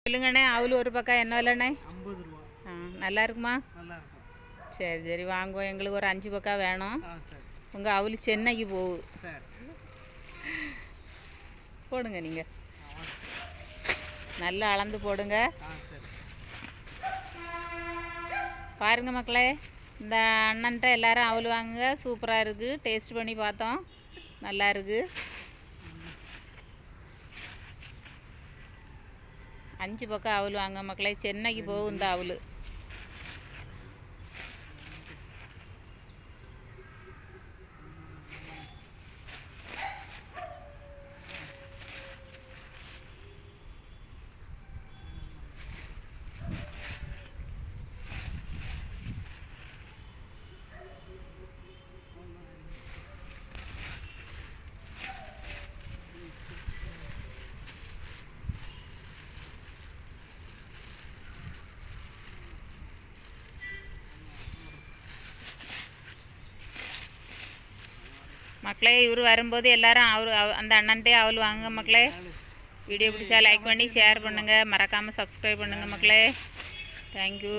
சொல்லுங்கண்ணே, அவள் ஒரு பக்கம் என்ன விலைண்ணே? 50 ரூபா. நல்லா இருக்குமா? நல்லா இருக்கும். சரி சரி வாங்குவோம். எங்களுக்கு ஒரு 5 பக்கம் வேணும். சரி. உங்கள் அவள் சென்னைக்கு போகுது. சரி போடுங்க நீங்கள், நல்லா அளந்து போடுங்க. சரி. பாருங்கள் மக்களே, இந்த அண்ணன்ட்ட எல்லாரும் அவள் வாங்குங்க. சூப்பராக இருக்குது. டேஸ்ட் பண்ணி பார்த்தோம், நல்லா இருக்குது. 5 பக்கம் அவள் வாங்க மக்களே. சென்னைக்கு போகும் இந்த அவள். மக்களே, இவர் வரும்போது எல்லாரும் அந்த அண்ணன்ட்டே அவள் வாங்குங்க மக்களே. வீடியோ பிடிச்சா லைக் பண்ணி ஷேர் பண்ணுங்கள், மறக்காமல் சப்ஸ்கிரைப் பண்ணுங்கள் மக்களே. தேங்க்யூ.